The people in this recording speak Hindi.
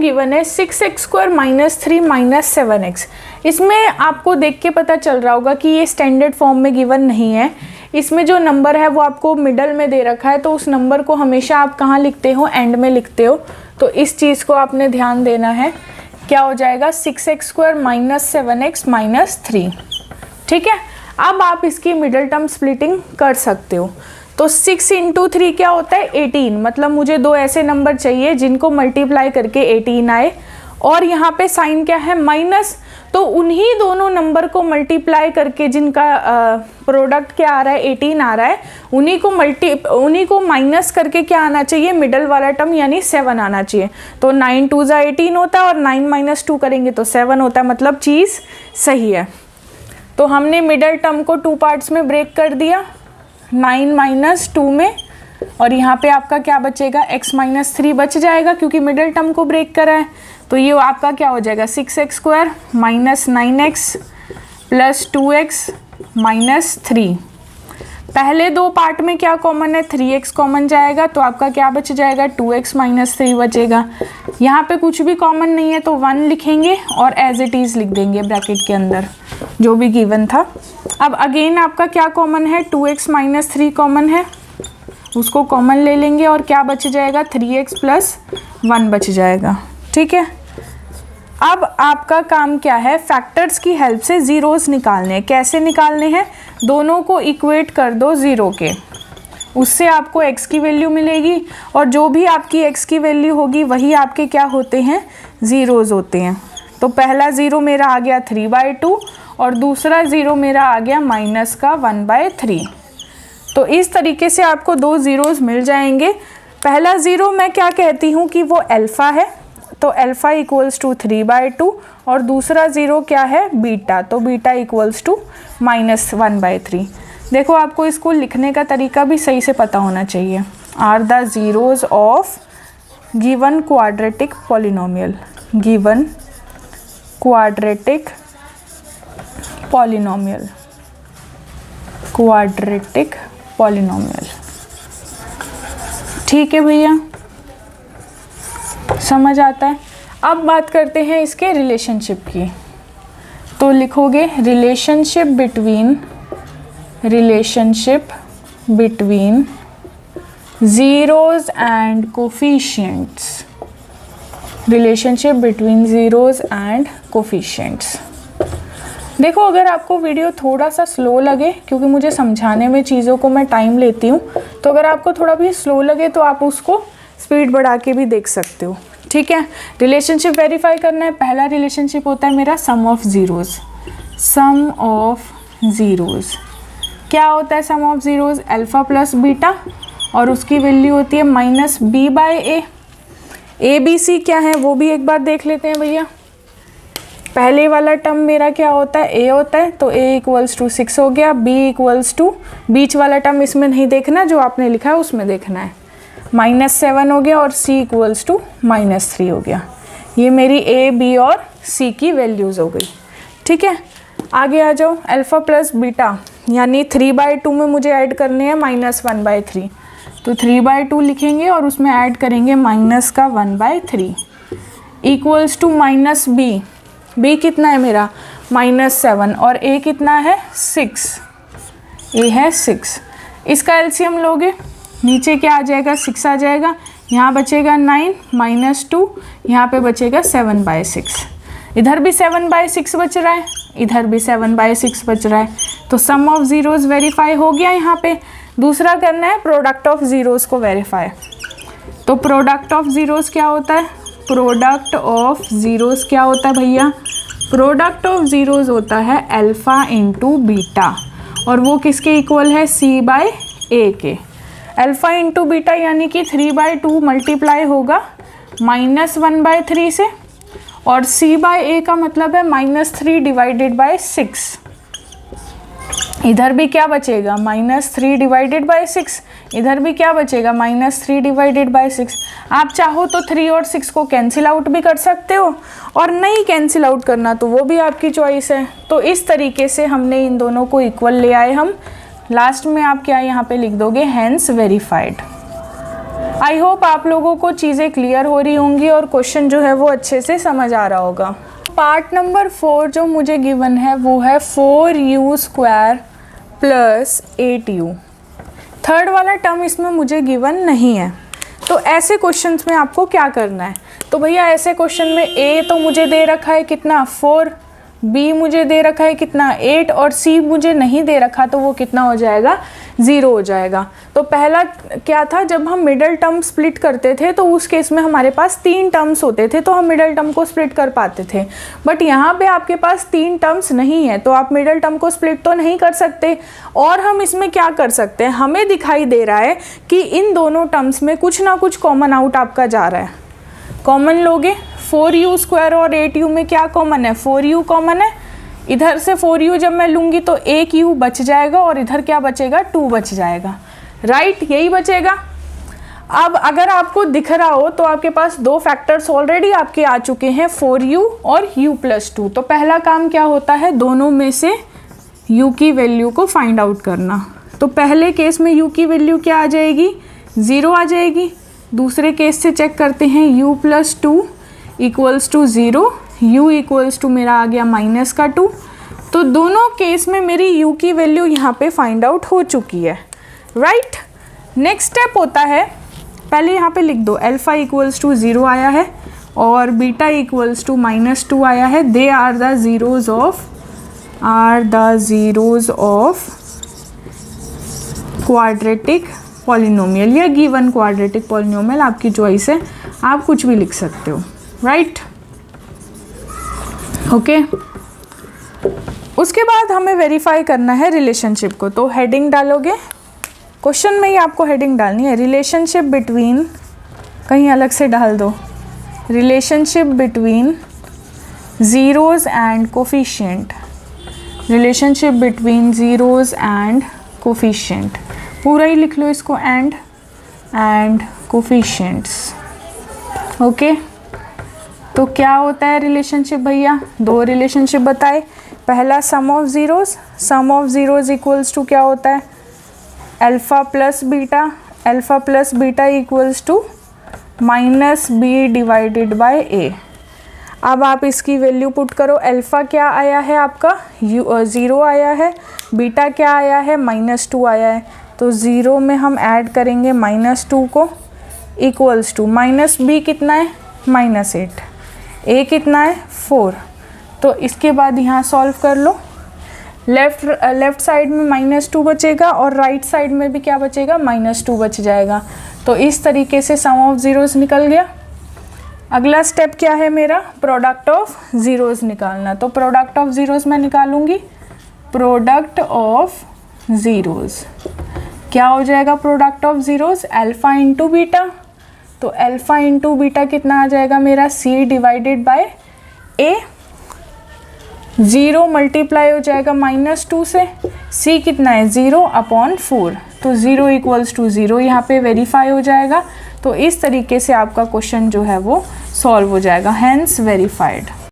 गिवन है 6x² - 3 - 7x। इसमें आपको देख के पता चल रहा होगा कि ये स्टैंडर्ड फॉर्म में गिवन नहीं है। इसमें जो नंबर है वो आपको मिडल में दे रखा है, तो उस नंबर को हमेशा आप कहाँ लिखते हो, एंड में लिखते हो। तो इस चीज़ को आपने ध्यान देना है। क्या हो जाएगा 6x² - 7x - 3। ठीक है, अब आप इसकी मिडल टर्म स्प्लिटिंग कर सकते हो। तो 6 × 3 क्या होता है 18, मतलब मुझे दो ऐसे नंबर चाहिए जिनको मल्टीप्लाई करके 18 आए। और यहाँ पे साइन क्या है माइनस, तो उन्हीं दोनों नंबर को मल्टीप्लाई करके जिनका प्रोडक्ट क्या आ रहा है 18 आ रहा है, उन्हीं को माइनस करके क्या आना चाहिए, मिडल वाला टर्म यानी 7 आना चाहिए। तो 9 2 = 18 होता है और 9 - 2 करेंगे तो 7 होता है, मतलब चीज़ सही है। तो हमने मिडल टर्म को 2 पार्ट्स में ब्रेक कर दिया, 9 - 2 में, और यहाँ पे आपका क्या बचेगा x - 3 बच जाएगा क्योंकि मिडल टर्म को ब्रेक करा है। तो ये आपका क्या हो जाएगा 6x² - 9x + 2x - 3। पहले दो पार्ट में क्या कॉमन है, 3x कॉमन जाएगा, तो आपका क्या बच जाएगा 2x - 3 बचेगा। यहाँ पे कुछ भी कॉमन नहीं है तो 1 लिखेंगे और एज इट इज़ लिख देंगे ब्रैकेट के अंदर जो भी गिवन था। अब अगेन आपका क्या कॉमन है, 2x - 3 कॉमन है, उसको कॉमन ले लेंगे और क्या बच जाएगा 3x + 1 बच जाएगा। ठीक है, अब आपका काम क्या है, फैक्टर्स की हेल्प से ज़ीरोज़ निकालने हैं। कैसे निकालने हैं, दोनों को इक्वेट कर दो 0 के, उससे आपको x की वैल्यू मिलेगी और जो भी आपकी x की वैल्यू होगी वही आपके क्या होते हैं, ज़ीरोज़ होते हैं। तो पहला 0 मेरा आ गया 3/2 और दूसरा 0 मेरा आ गया -1/3। तो इस तरीके से आपको दो ज़ीरोज़ मिल जाएंगे। पहला 0 मैं क्या कहती हूँ कि वो अल्फ़ा है, तो अल्फ़ा = 3/2 और दूसरा 0 क्या है बीटा, तो बीटा = -1/3। देखो आपको इसको लिखने का तरीका भी सही से पता होना चाहिए। Are the zeros of given quadratic polynomial, given quadratic polynomial, quadratic polynomial. ठीक है भैया, समझ आता है। अब बात करते हैं इसके रिलेशनशिप की। तो लिखोगे relationship between zeros and coefficients, relationship between zeros and coefficients. देखो अगर आपको वीडियो थोड़ा सा स्लो लगे, क्योंकि मुझे समझाने में चीज़ों को मैं टाइम लेती हूँ, तो अगर आपको थोड़ा भी स्लो लगे तो आप उसको स्पीड बढ़ा के भी देख सकते हो। ठीक है, रिलेशनशिप वेरीफाई करना है। पहला रिलेशनशिप होता है मेरा sum of zeros. Sum of zeros क्या होता है, sum of zeros alpha + beta और उसकी वैल्यू होती है -b/a। a b c क्या है वो भी एक बार देख लेते हैं भैया। पहले वाला टर्म मेरा क्या होता है, a होता है, तो a = 6 हो गया, b = बीच वाला टर्म इसमें नहीं देखना, जो आपने लिखा है उसमें देखना है, -7 हो गया और c = -3 हो गया। ये मेरी a b और c की वैल्यूज़ हो गई। ठीक है, आगे आ जाओ। अल्फ़ा + बीटा यानी 3/2 में मुझे ऐड करने हैं -1/3, तो 3/2 लिखेंगे और उसमें ऐड करेंगे -1/3 = -b। b कितना है मेरा -7 और a कितना है 6, a है 6। इसका एलसीएम लोगे, नीचे क्या आ जाएगा 6 आ जाएगा, यहाँ बचेगा 9 -2, यहाँ पे बचेगा 7/6। इधर भी 7/6 बच रहा है, इधर भी 7/6 बच रहा है। तो सम ऑफ ज़ीरोज़ वेरीफाई हो गया। यहाँ पे दूसरा करना है प्रोडक्ट ऑफ ज़ीरोज़ को वेरीफाई। तो प्रोडक्ट ऑफ ज़ीरोज़ क्या होता है, प्रोडक्ट ऑफ ज़ीरोज़ क्या होता है भैया, प्रोडक्ट ऑफ ज़ीरोज़ होता है अल्फ़ा × बीटा और वो किसके इक्वल है, c/a के। अल्फ़ा × बीटा यानी कि 3/2 मल्टीप्लाई होगा -1/3 से और c/a का मतलब है -3/6। इधर भी क्या बचेगा -3/6, इधर भी क्या बचेगा -3/6। आप चाहो तो 3 और 6 को कैंसिल आउट भी कर सकते हो और नहीं कैंसिल आउट करना तो वो भी आपकी चॉइस है। तो इस तरीके से हमने इन दोनों को इक्वल ले आए हम। लास्ट में आप क्या यहाँ पे लिख दोगे, हैंस वेरीफाइड। आई होप आप लोगों को चीज़ें क्लियर हो रही होंगी और क्वेश्चन जो है वो अच्छे से समझ आ रहा होगा। पार्ट नंबर 4 जो मुझे गिवन है वो है 4u square plus 8u। Third वाला टर्म इसमें मुझे गिवन नहीं है, तो ऐसे क्वेश्चंस में आपको क्या करना है। तो भैया ऐसे क्वेश्चन में a तो मुझे दे रखा है कितना 4, b मुझे दे रखा है कितना 8 और c मुझे नहीं दे रखा, तो वो कितना हो जाएगा 0 हो जाएगा। तो पहला क्या था, जब हम मिडल टर्म स्प्लिट करते थे तो उस केस में हमारे पास 3 टर्म्स होते थे तो हम मिडल टर्म को स्प्लिट कर पाते थे, बट यहाँ पे आपके पास 3 टर्म्स नहीं है तो आप मिडल टर्म को स्प्लिट तो नहीं कर सकते। और हम इसमें क्या कर सकते हैं, हमें दिखाई दे रहा है कि इन दोनों टर्म्स में कुछ ना कुछ कॉमन आउट आपका जा रहा है। कॉमन लोगे 4u स्क्वायर और 8u में क्या कॉमन है, 4u कॉमन है। इधर से 4u जब मैं लूँगी तो एक u बच जाएगा और इधर क्या बचेगा 2 बच जाएगा, राइट, यही बचेगा। अब अगर आपको दिख रहा हो तो आपके पास 2 फैक्टर्स ऑलरेडी आपके आ चुके हैं 4u और u प्लस 2। तो पहला काम क्या होता है, दोनों में से u की वैल्यू को फाइंड आउट करना। तो पहले केस में u की वैल्यू क्या आ जाएगी 0 आ जाएगी। दूसरे केस से चेक करते हैं u plus 2 equals to 0, u equals to मेरा आ गया माइनस का 2। तो दोनों केस में मेरी u की वैल्यू यहाँ पे फाइंड आउट हो चुकी है, राइट। नेक्स्ट स्टेप होता है, पहले यहाँ पे लिख दो अल्फ़ा इक्वल्स टू 0 आया है और बीटा इक्वल्स टू -2 आया है। They are the zeros of quadratic polynomial या गिवन क्वाड्रेटिक पॉलिनोमियल, आपकी चॉइस है, आप कुछ भी लिख सकते हो, राइट, ओके। उसके बाद हमें वेरीफाई करना है रिलेशनशिप को। तो हेडिंग डालोगे, क्वेश्चन में ही आपको हेडिंग डालनी है, रिलेशनशिप बिटवीन, कहीं अलग से डाल दो, relationship between zeros and coefficient, relationship between zeros and coefficient, पूरा ही लिख लो इसको, एंड कोफिशिएंट्स, ओके। तो क्या होता है रिलेशनशिप भैया, 2 रिलेशनशिप बताए। पहला sum of zeros equals to क्या होता है alpha plus beta equals to -b divided by a। अब आप इसकी वैल्यू पुट करो, अल्फ़ा क्या आया है आपका 0 आया है, बीटा क्या आया है -2 आया है। तो 0 में हम ऐड करेंगे -2 को इक्वल्स टू -b कितना है -8, a कितना है 4। तो इसके बाद यहाँ सॉल्व कर लो, लेफ़्ट साइड में -2 बचेगा और राइट साइड में भी क्या बचेगा -2 बच जाएगा। तो इस तरीके से सम ऑफ ज़ीरोज़ निकल गया। अगला स्टेप क्या है मेरा, प्रोडक्ट ऑफ ज़ीरोज़ निकालना। तो प्रोडक्ट ऑफ ज़ीरोज़ मैं निकालूंगी, प्रोडक्ट ऑफ ज़ीरोज़ क्या हो जाएगा, product of zeros alpha into beta. तो अल्फ़ा इंटू बीटा कितना आ जाएगा मेरा c divided by a। 0 multiply हो जाएगा -2 से, c कितना है 0/4। तो 0 इक्वल्स टू 0 यहाँ पे वेरीफाई हो जाएगा। तो इस तरीके से आपका क्वेश्चन जो है वो सॉल्व हो जाएगा, हैंस वेरीफाइड।